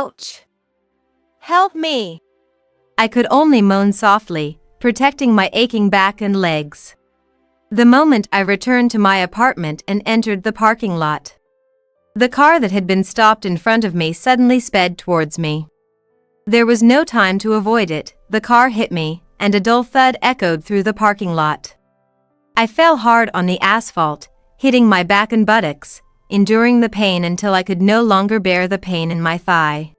Ouch! Help me! I could only moan softly, protecting my aching back and legs. The moment I returned to my apartment and entered the parking lot, the car that had been stopped in front of me suddenly sped towards me. There was no time to avoid it. The car hit me, and a dull thud echoed through the parking lot. I fell hard on the asphalt, hitting my back and buttocks, enduring the pain until I could no longer bear the pain in my thigh.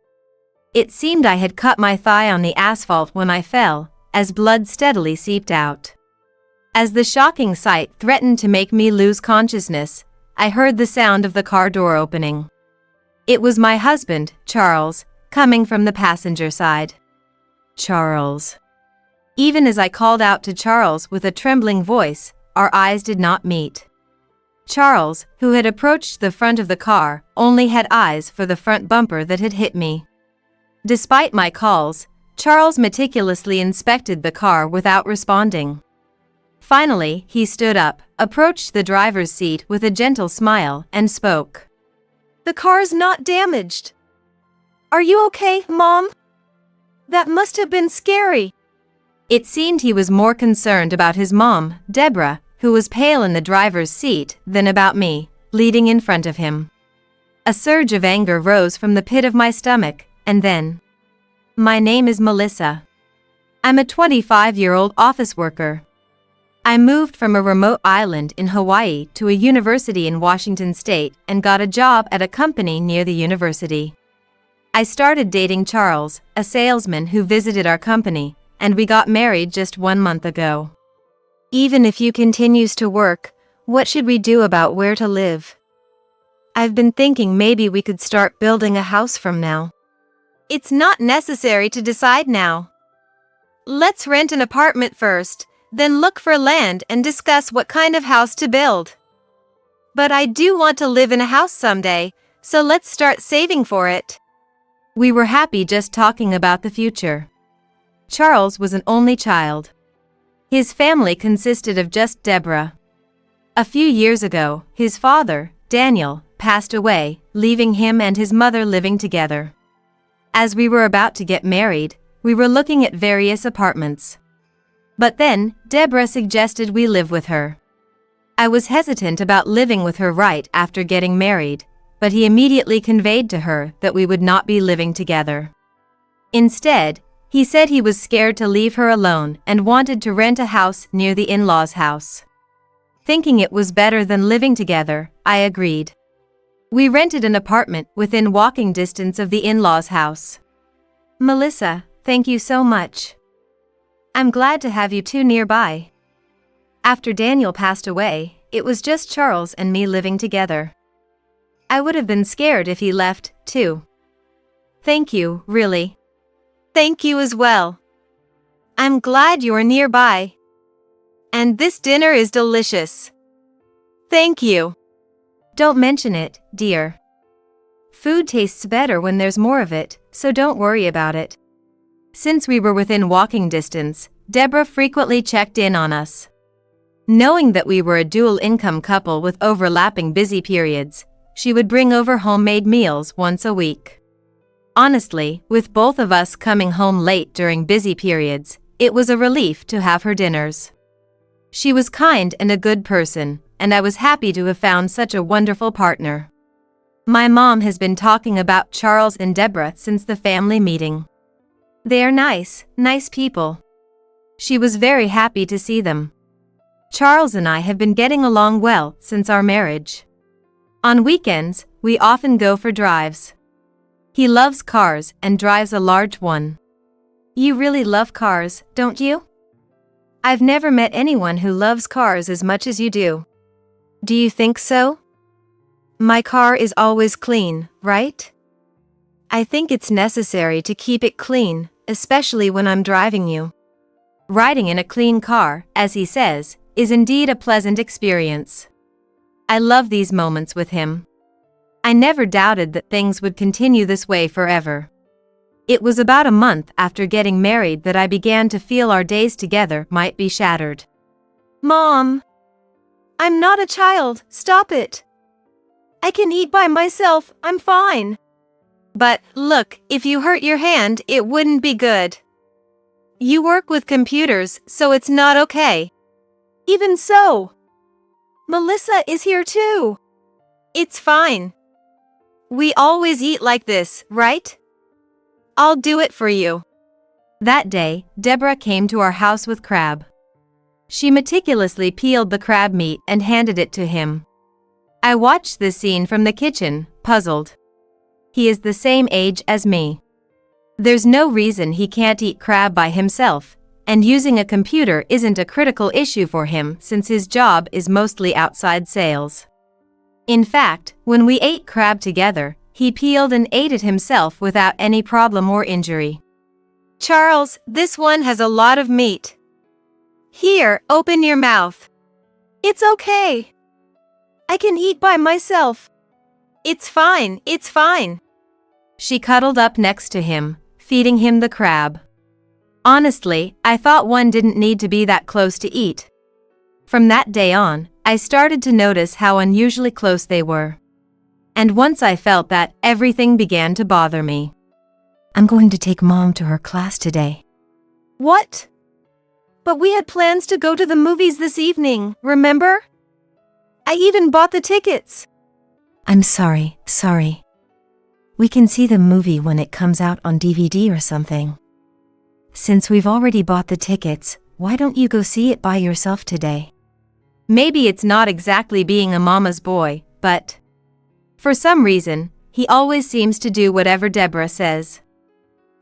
It seemed I had cut my thigh on the asphalt when I fell, as blood steadily seeped out. As the shocking sight threatened to make me lose consciousness, I heard the sound of the car door opening. It was my husband, Charles, coming from the passenger side. Charles. Even as I called out to Charles with a trembling voice, our eyes did not meet. Charles, who had approached the front of the car, only had eyes for the front bumper that had hit me. Despite my calls, Charles meticulously inspected the car without responding. Finally, he stood up, approached the driver's seat with a gentle smile, and spoke. "The car's not damaged. Are you okay, Mom? That must have been scary." It seemed he was more concerned about his mom, Deborah, who was pale in the driver's seat, than about me, bleeding in front of him. A surge of anger rose from the pit of my stomach, and then, "My name is Melissa. I'm a 25-year-old office worker. I moved from a remote island in Hawaii to a university in Washington State and got a job at a company near the university. I started dating Charles, a salesman who visited our company, and we got married just 1 month ago. Even if you continues to work, what should we do about where to live? I've been thinking maybe we could start building a house from now." "It's not necessary to decide now. Let's rent an apartment first, then look for land and discuss what kind of house to build. But I do want to live in a house someday, so let's start saving for it." We were happy just talking about the future. Charles was an only child. His family consisted of just Deborah. A few years ago, his father, Daniel, passed away, leaving him and his mother living together. As we were about to get married, we were looking at various apartments. But then, Deborah suggested we live with her. I was hesitant about living with her right after getting married, but he immediately conveyed to her that we would not be living together. Instead, he said he was scared to leave her alone and wanted to rent a house near the in-laws' house. Thinking it was better than living together, I agreed. We rented an apartment within walking distance of the in-laws' house. "Melissa, thank you so much. I'm glad to have you two nearby." After Daniel passed away, it was just Charles and me living together. I would have been scared if he left, too. "Thank you, really." "Thank you as well. I'm glad you're nearby. And this dinner is delicious." "Thank you." "Don't mention it, dear. Food tastes better when there's more of it, so don't worry about it." Since we were within walking distance, Deborah frequently checked in on us. Knowing that we were a dual-income couple with overlapping busy periods, she would bring over homemade meals once a week. Honestly, with both of us coming home late during busy periods, it was a relief to have her dinners. She was kind and a good person, and I was happy to have found such a wonderful partner. My mom has been talking about Charles and Deborah since the family meeting. They are nice people. She was very happy to see them. Charles and I have been getting along well since our marriage. On weekends, we often go for drives. He loves cars and drives a large one. You really love cars, don't you? I've never met anyone who loves cars as much as you do. Do you think so? My car is always clean, right? I think it's necessary to keep it clean, especially when I'm driving you. Riding in a clean car, as he says, is indeed a pleasant experience. I love these moments with him. I never doubted that things would continue this way forever. It was about a month after getting married that I began to feel our days together might be shattered. Mom! I'm not a child, stop it! I can eat by myself, I'm fine. But, look, if you hurt your hand, it wouldn't be good. You work with computers, so it's not okay. Even so, Melissa is here too. It's fine. We always eat like this, right? I'll do it for you. That day, Deborah came to our house with crab. She meticulously peeled the crab meat and handed it to him. I watched this scene from the kitchen, puzzled. He is the same age as me. There's no reason he can't eat crab by himself, and using a computer isn't a critical issue for him since his job is mostly outside sales. In fact, when we ate crab together, he peeled and ate it himself without any problem or injury. Charles, this one has a lot of meat. Here, open your mouth. It's okay. I can eat by myself. It's fine, it's fine. She cuddled up next to him, feeding him the crab. Honestly, I thought one didn't need to be that close to eat. From that day on, I started to notice how unusually close they were. And once I felt that, everything began to bother me. I'm going to take Mom to her class today. What? But we had plans to go to the movies this evening, remember? I even bought the tickets. I'm sorry. We can see the movie when it comes out on DVD or something. Since we've already bought the tickets, why don't you go see it by yourself today? Maybe it's not exactly being a mama's boy, but for some reason, he always seems to do whatever Deborah says.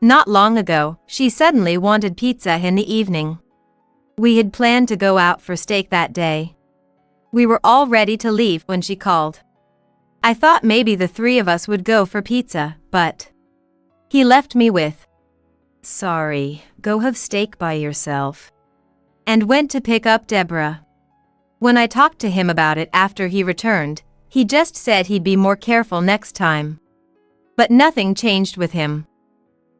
Not long ago, she suddenly wanted pizza in the evening. We had planned to go out for steak that day. We were all ready to leave when she called. I thought maybe the three of us would go for pizza, but he left me with, "Sorry, go have steak by yourself," and went to pick up Deborah. When I talked to him about it after he returned, he just said he'd be more careful next time. But nothing changed with him.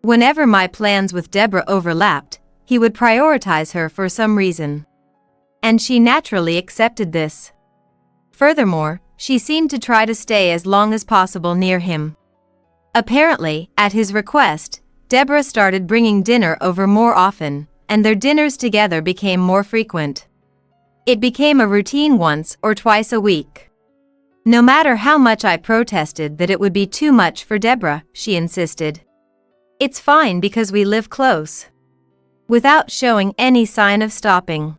Whenever my plans with Deborah overlapped, he would prioritize her for some reason. And she naturally accepted this. Furthermore, she seemed to try to stay as long as possible near him. Apparently, at his request, Deborah started bringing dinner over more often, and their dinners together became more frequent. It became a routine once or twice a week. No matter how much I protested that it would be too much for Deborah, she insisted. It's fine because we live close. Without showing any sign of stopping.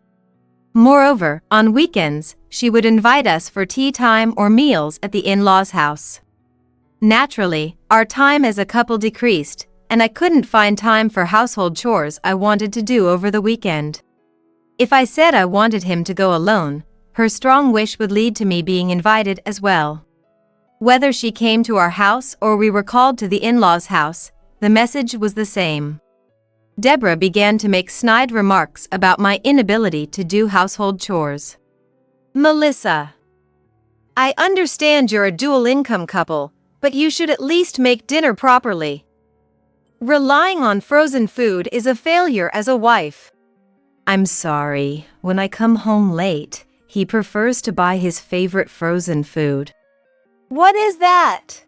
Moreover, on weekends, she would invite us for tea time or meals at the in-laws' house. Naturally, our time as a couple decreased, and I couldn't find time for household chores I wanted to do over the weekend. If I said I wanted him to go alone, her strong wish would lead to me being invited as well. Whether she came to our house or we were called to the in-laws' house, the message was the same. Deborah began to make snide remarks about my inability to do household chores. Melissa, I understand you're a dual-income couple, but you should at least make dinner properly. Relying on frozen food is a failure as a wife. I'm sorry, when I come home late, he prefers to buy his favorite frozen food. What is that?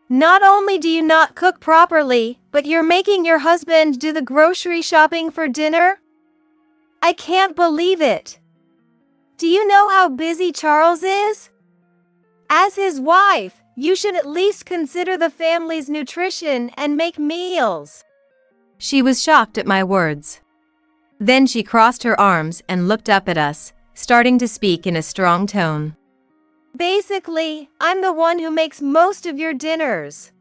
Not only do you not cook properly, but you're making your husband do the grocery shopping for dinner? I can't believe it. Do you know how busy Charles is? As his wife, you should at least consider the family's nutrition and make meals. She was shocked at my words. Then she crossed her arms and looked up at us, starting to speak in a strong tone. Basically, I'm the one who makes most of your dinners.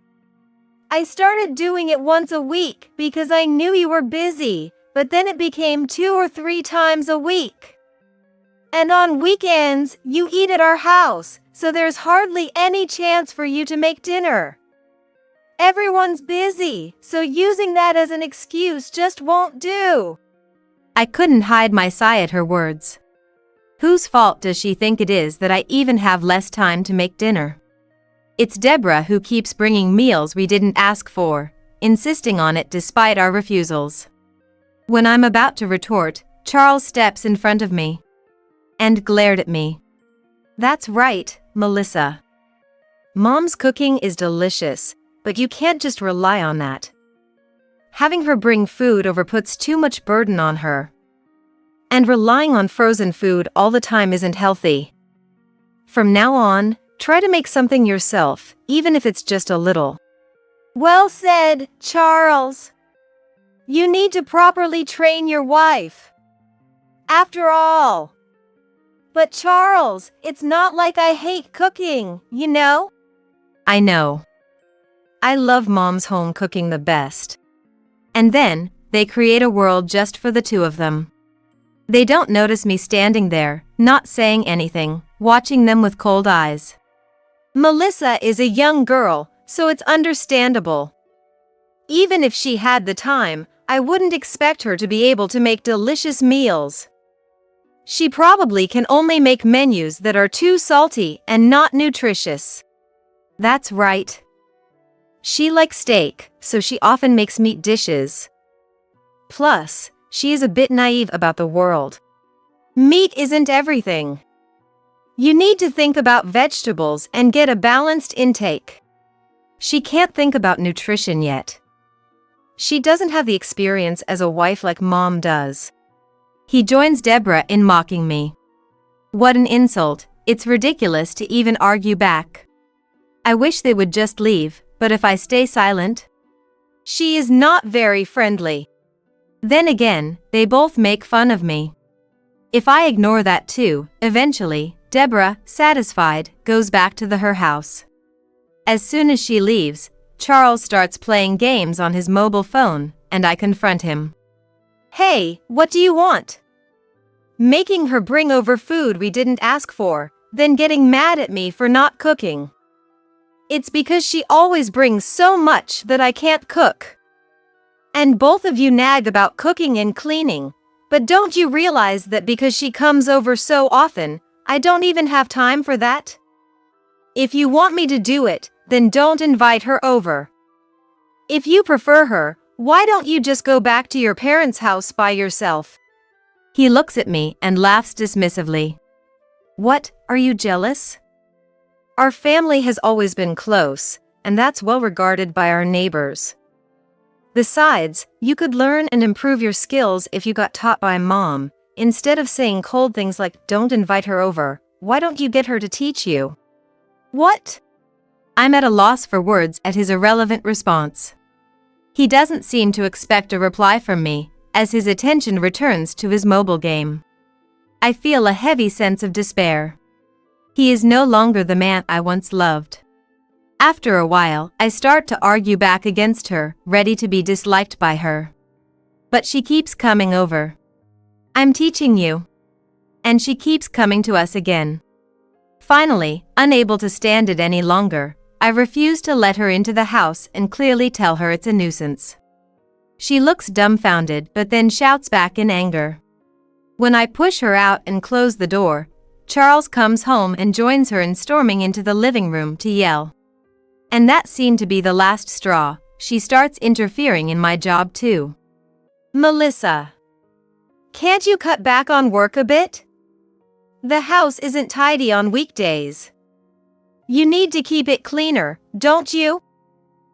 I started doing it once a week because I knew you were busy, but then it became 2 or 3 times a week. And on weekends, you eat at our house, so there's hardly any chance for you to make dinner. Everyone's busy, so using that as an excuse just won't do. I couldn't hide my sigh at her words. Whose fault does she think it is that I even have less time to make dinner? It's Deborah who keeps bringing meals we didn't ask for, insisting on it despite our refusals. When I'm about to retort, Charles steps in front of me and glared at me. That's right, Melissa. Mom's cooking is delicious, but but you can't just rely on that. Having her bring food over puts too much burden on her. And relying on frozen food all the time isn't healthy. From now on, try to make something yourself, even if it's just a little. Well said, Charles. You need to properly train your wife. After all. But Charles, it's not like I hate cooking, you know? I know. I love Mom's home cooking the best. And then, they create a world just for the two of them. They don't notice me standing there, not saying anything, watching them with cold eyes. Melissa is a young girl, so it's understandable. Even if she had the time, I wouldn't expect her to be able to make delicious meals. She probably can only make menus that are too salty and not nutritious. That's right. She likes steak, so she often makes meat dishes. Plus, she is a bit naive about the world. Meat isn't everything. You need to think about vegetables and get a balanced intake. She can't think about nutrition yet. She doesn't have the experience as a wife like Mom does. He joins Deborah in mocking me. What an insult, it's ridiculous to even argue back. I wish they would just leave, but if I stay silent, she is not very friendly. Then again, they both make fun of me. If I ignore that too, eventually, Deborah, satisfied, goes back to her house. As soon as she leaves, Charles starts playing games on his mobile phone, and I confront him. Hey, what do you want? Making her bring over food we didn't ask for, then getting mad at me for not cooking. It's because she always brings so much that I can't cook. And both of you nag about cooking and cleaning, but don't you realize that because she comes over so often, I don't even have time for that? If you want me to do it, then don't invite her over. If you prefer her, why don't you just go back to your parents' house by yourself? He looks at me and laughs dismissively. What, are you jealous? Our family has always been close, and that's well regarded by our neighbors. Besides, you could learn and improve your skills if you got taught by Mom. Instead of saying cold things like, don't invite her over, why don't you get her to teach you? What? I'm at a loss for words at his irrelevant response. He doesn't seem to expect a reply from me, as his attention returns to his mobile game. I feel a heavy sense of despair. He is no longer the man I once loved. After a while, I start to argue back against her, ready to be disliked by her. But she keeps coming over. I'm teaching you. And she keeps coming to us again. Finally, unable to stand it any longer, I refuse to let her into the house and clearly tell her it's a nuisance. She looks dumbfounded but then shouts back in anger. When I push her out and close the door, Charles comes home and joins her in storming into the living room to yell. And that seemed to be the last straw. She starts interfering in my job too. Melissa, can't you cut back on work a bit? The house isn't tidy on weekdays. You need to keep it cleaner, don't you?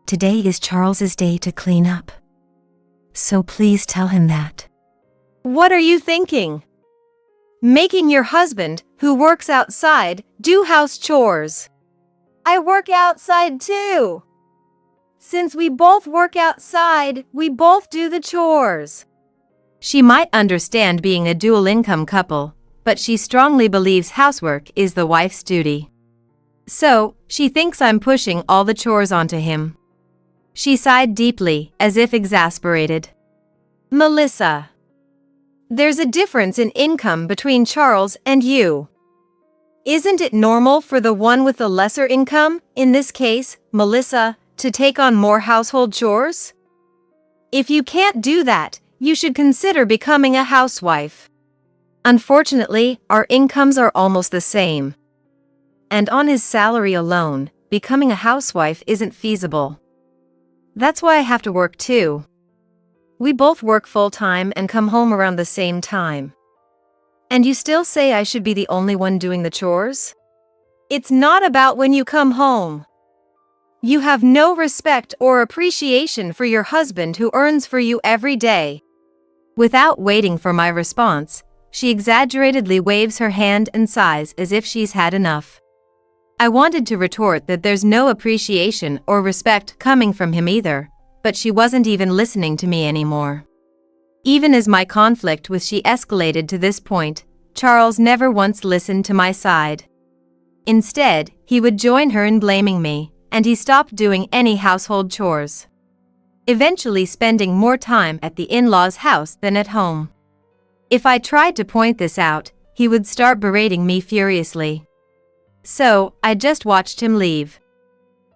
Today is Charles's day to clean up. So please tell him that. What are you thinking? Making your husband, who works outside, do house chores. I work outside too. Since we both work outside, we both do the chores. She might understand being a dual-income couple, but she strongly believes housework is the wife's duty. So, she thinks I'm pushing all the chores onto him. She sighed deeply, as if exasperated. Melissa, there's a difference in income between Charles and you. Isn't it normal for the one with the lesser income, in this case, Melissa, to take on more household chores? If you can't do that, you should consider becoming a housewife. Unfortunately, our incomes are almost the same. And on his salary alone, becoming a housewife isn't feasible. That's why I have to work too. We both work full-time and come home around the same time. And you still say I should be the only one doing the chores? It's not about when you come home. You have no respect or appreciation for your husband who earns for you every day." Without waiting for my response, she exaggeratedly waves her hand and sighs as if she's had enough. I wanted to retort that there's no appreciation or respect coming from him either, but she wasn't even listening to me anymore. Even as my conflict with she escalated to this point, Charles never once listened to my side. Instead, he would join her in blaming me, and he stopped doing any household chores, eventually spending more time at the in-laws' house than at home. If I tried to point this out, he would start berating me furiously. So, I just watched him leave.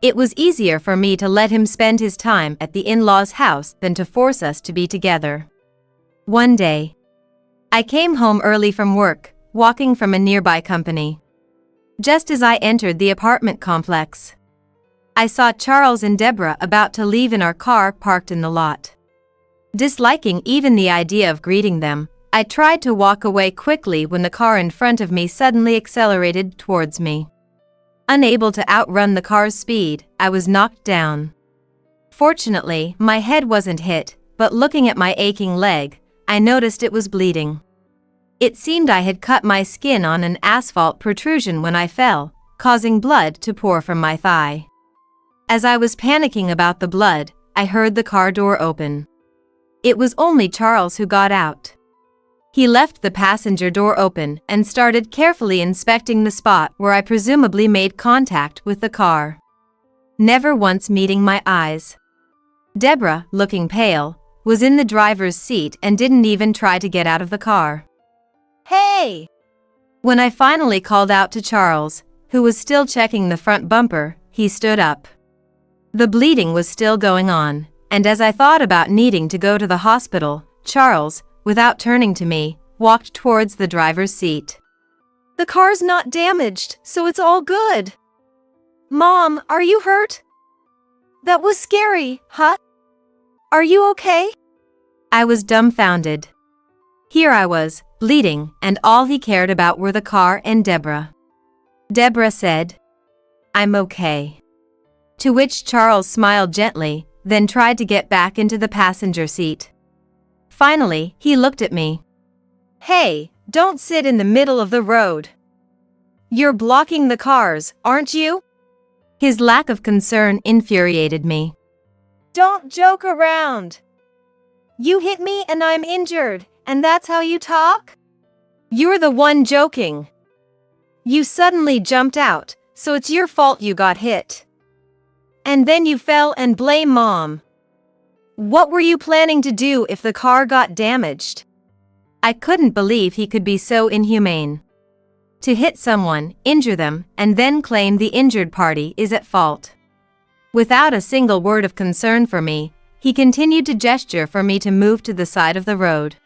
It was easier for me to let him spend his time at the in-laws' house than to force us to be together. One day, I came home early from work, walking from a nearby company. Just as I entered the apartment complex, I saw Charles and Deborah about to leave in our car parked in the lot. Disliking even the idea of greeting them, I tried to walk away quickly when the car in front of me suddenly accelerated towards me. Unable to outrun the car's speed, I was knocked down. Fortunately, my head wasn't hit, but looking at my aching leg, I noticed it was bleeding. It seemed I had cut my skin on an asphalt protrusion when I fell, causing blood to pour from my thigh. As I was panicking about the blood, I heard the car door open. It was only Charles who got out. He left the passenger door open and started carefully inspecting the spot where I presumably made contact with the car, never once meeting my eyes. Deborah, looking pale, was in the driver's seat and didn't even try to get out of the car. "Hey!" When I finally called out to Charles, who was still checking the front bumper, he stood up. The bleeding was still going on, and as I thought about needing to go to the hospital, Charles, without turning to me, walked towards the driver's seat. "The car's not damaged, so it's all good." "Mom, are you hurt? That was scary, huh? Are you okay?" I was dumbfounded. Here I was, bleeding, and all he cared about were the car and Deborah. Deborah said, "I'm okay." To which Charles smiled gently, then tried to get back into the passenger seat. Finally, he looked at me. "Hey, don't sit in the middle of the road. You're blocking the cars, aren't you?" His lack of concern infuriated me. "Don't joke around. You hit me and I'm injured, and that's how you talk? You're the one joking. You suddenly jumped out, so it's your fault you got hit. And then you fell and blame Mom. What were you planning to do if the car got damaged?" I couldn't believe he could be so inhumane. To hit someone, injure them, and then claim the injured party is at fault. Without a single word of concern for me, he continued to gesture for me to move to the side of the road.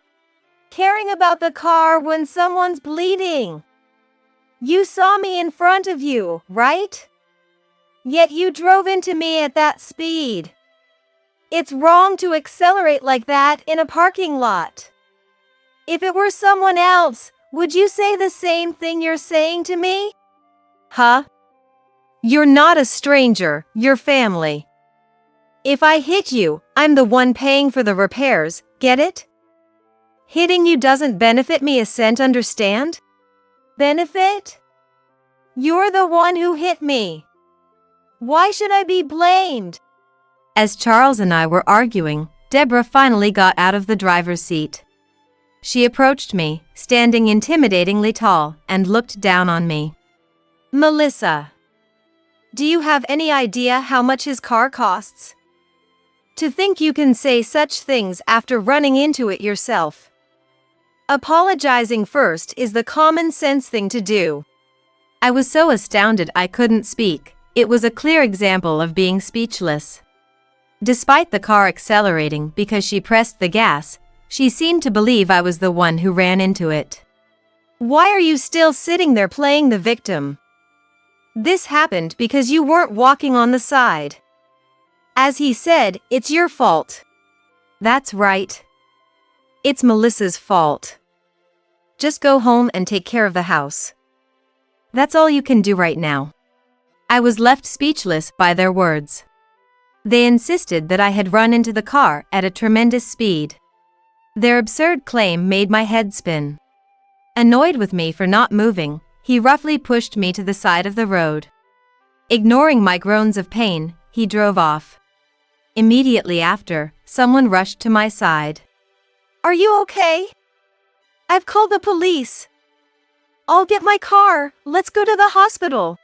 "Caring about the car when someone's bleeding. You saw me in front of you, right? Yet you drove into me at that speed. It's wrong to accelerate like that in a parking lot. If it were someone else, would you say the same thing you're saying to me? Huh? You're not a stranger, you're family. If I hit you, I'm the one paying for the repairs, get it? Hitting you doesn't benefit me a cent, understand? Benefit? You're the one who hit me. Why should I be blamed?" As Charles and I were arguing, Deborah finally got out of the driver's seat. She approached me, standing intimidatingly tall, and looked down on me. "Melissa, do you have any idea how much his car costs? To think you can say such things after running into it yourself. Apologizing first is the common sense thing to do." I was so astounded I couldn't speak. It was a clear example of being speechless. Despite the car accelerating because she pressed the gas, she seemed to believe I was the one who ran into it. "Why are you still sitting there playing the victim? This happened because you weren't walking on the side. As he said, it's your fault." "That's right. It's Melissa's fault. Just go home and take care of the house. That's all you can do right now." I was left speechless by their words. They insisted that I had run into the car at a tremendous speed. Their absurd claim made my head spin. Annoyed with me for not moving, he roughly pushed me to the side of the road. Ignoring my groans of pain, he drove off. Immediately after, someone rushed to my side. Are you okay? I've called the police. I'll get my car, let's go to the hospital.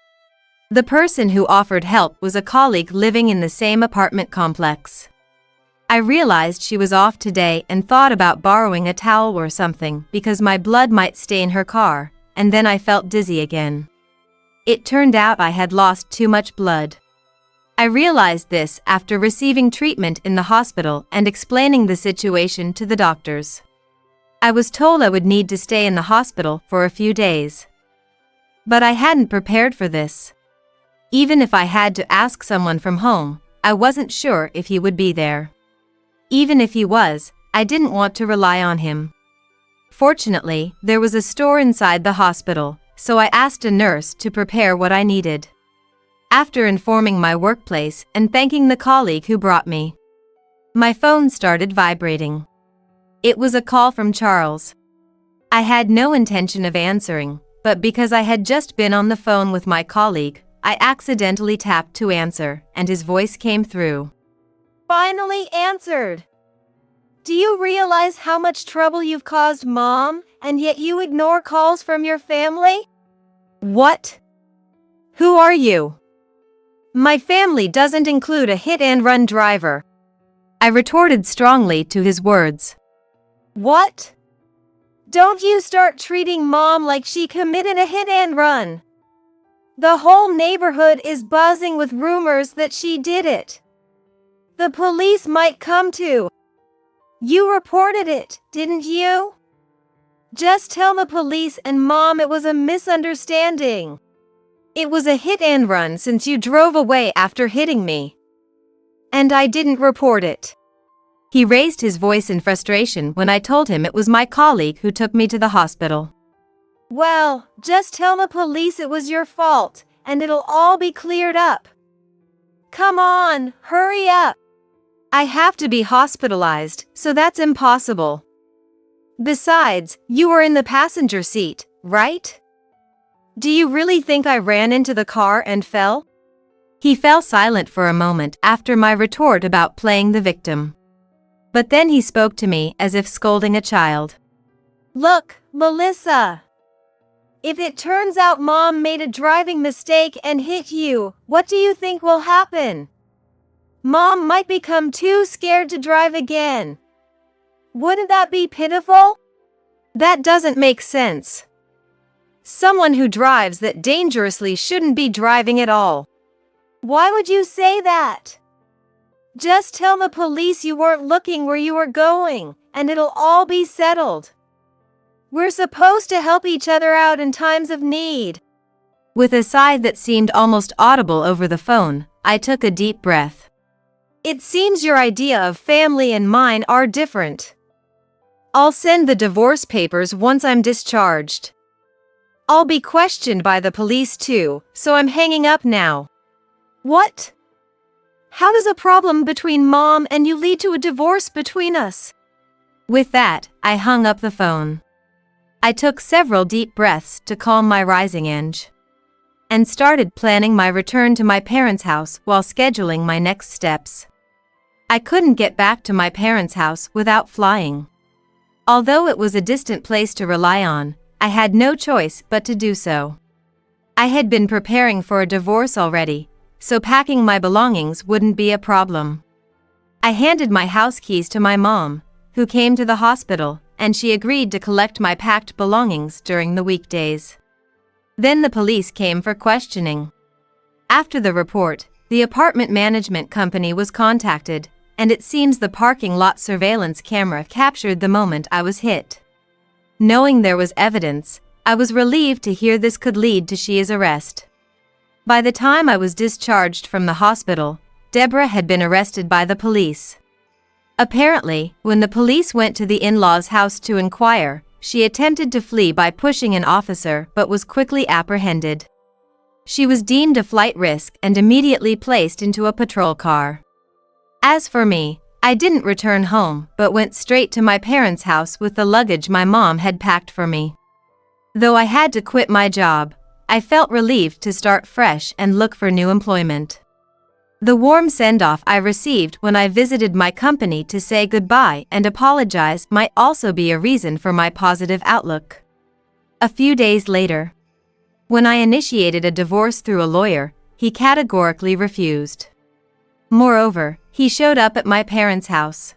The person who offered help was a colleague living in the same apartment complex. I realized she was off today and thought about borrowing a towel or something because my blood might stain her car, and then I felt dizzy again. It turned out I had lost too much blood. I realized this after receiving treatment in the hospital and explaining the situation to the doctors. I was told I would need to stay in the hospital for a few days. But I hadn't prepared for this. Even if I had to ask someone from home, I wasn't sure if he would be there. Even if he was, I didn't want to rely on him. Fortunately, there was a store inside the hospital, so I asked a nurse to prepare what I needed. After informing my workplace and thanking the colleague who brought me, my phone started vibrating. It was a call from Charles. I had no intention of answering, but because I had just been on the phone with my colleague, I accidentally tapped to answer, and his voice came through. Finally answered. Do you realize how much trouble you've caused Mom, and yet you ignore calls from your family? What? Who are you? My family doesn't include a hit-and-run driver. I retorted strongly to his words. What? Don't you start treating Mom like she committed a hit-and-run. The whole neighborhood is buzzing with rumors that she did it. The police might come too. You reported it, didn't you? Just tell the police and Mom it was a misunderstanding. It was a hit-and-run since you drove away after hitting me. And I didn't report it. He raised his voice in frustration when I told him it was my colleague who took me to the hospital. Well, just tell the police it was your fault, and it'll all be cleared up. Come on, hurry up. I have to be hospitalized, so that's impossible. Besides, you were in the passenger seat, right? Do you really think I ran into the car and fell? He fell silent for a moment after my retort about playing the victim. But then he spoke to me as if scolding a child. Look, Melissa. If it turns out Mom made a driving mistake and hit you, what do you think will happen? Mom might become too scared to drive again. Wouldn't that be pitiful? That doesn't make sense. Someone who drives that dangerously shouldn't be driving at all. Why would you say that? Just tell the police you weren't looking where you were going, and it'll all be settled. We're supposed to help each other out in times of need. With a sigh that seemed almost audible over the phone, I took a deep breath. It seems your idea of family and mine are different. I'll send the divorce papers once I'm discharged. I'll be questioned by the police too, so I'm hanging up now. What? How does a problem between Mom and you lead to a divorce between us? With that, I hung up the phone. I took several deep breaths to calm my rising edge, and started planning my return to my parents' house while scheduling my next steps. I couldn't get back to my parents' house without flying. Although it was a distant place to rely on, I had no choice but to do so. I had been preparing for a divorce already, so packing my belongings wouldn't be a problem. I handed my house keys to my mom, who came to the hospital, and she agreed to collect my packed belongings during the weekdays. Then the police came for questioning. After the report, the apartment management company was contacted, and it seems the parking lot surveillance camera captured the moment I was hit. Knowing there was evidence, I was relieved to hear this could lead to Shia's arrest. By the time I was discharged from the hospital, Deborah had been arrested by the police. Apparently, when the police went to the in-laws' house to inquire, she attempted to flee by pushing an officer but was quickly apprehended. She was deemed a flight risk and immediately placed into a patrol car. As for me, I didn't return home but went straight to my parents' house with the luggage my mom had packed for me. Though I had to quit my job, I felt relieved to start fresh and look for new employment. The warm send-off I received when I visited my company to say goodbye and apologize might also be a reason for my positive outlook. A few days later, when I initiated a divorce through a lawyer, he categorically refused. Moreover, he showed up at my parents' house.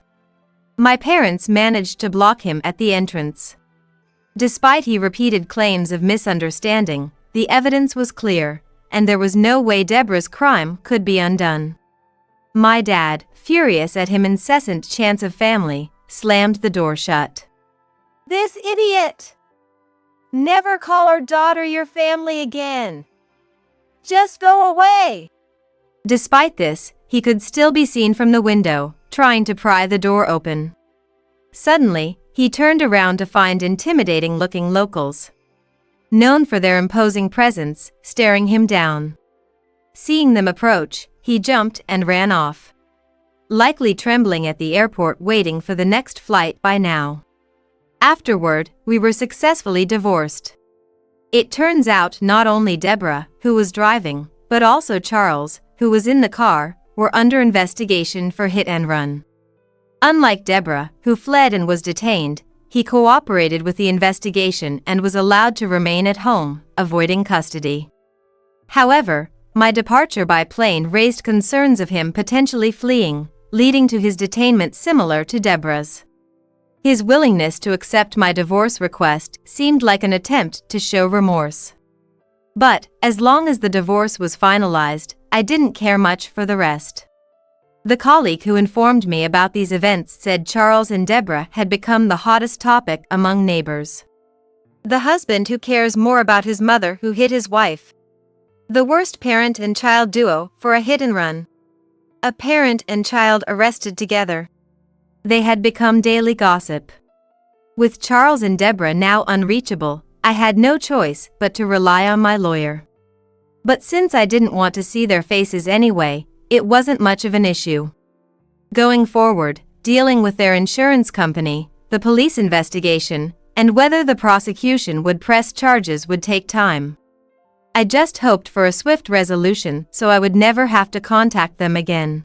My parents managed to block him at the entrance. Despite his repeated claims of misunderstanding, the evidence was clear, and there was no way Deborah's crime could be undone. My dad, furious at his incessant chants of family, slammed the door shut. This idiot! Never call our daughter your family again. Just go away! Despite this, he could still be seen from the window, trying to pry the door open. Suddenly, he turned around to find intimidating-looking locals, known for their imposing presence, staring him down. Seeing them approach, he jumped and ran off, likely trembling at the airport waiting for the next flight by now. Afterward, we were successfully divorced. It turns out not only Deborah, who was driving, but also Charles, who was in the car, were under investigation for hit and run. Unlike Deborah, who fled and was detained, he cooperated with the investigation and was allowed to remain at home, avoiding custody. However, my departure by plane raised concerns of him potentially fleeing, leading to his detainment similar to Deborah's. His willingness to accept my divorce request seemed like an attempt to show remorse. But, as long as the divorce was finalized, I didn't care much for the rest. The colleague who informed me about these events said Charles and Deborah had become the hottest topic among neighbors. The husband who cares more about his mother who hit his wife. The worst parent and child duo for a hit and run. A parent and child arrested together. They had become daily gossip. With Charles and Deborah now unreachable, I had no choice but to rely on my lawyer. But since I didn't want to see their faces anyway, it wasn't much of an issue. Going forward, dealing with their insurance company, the police investigation, and whether the prosecution would press charges would take time. I just hoped for a swift resolution so I would never have to contact them again.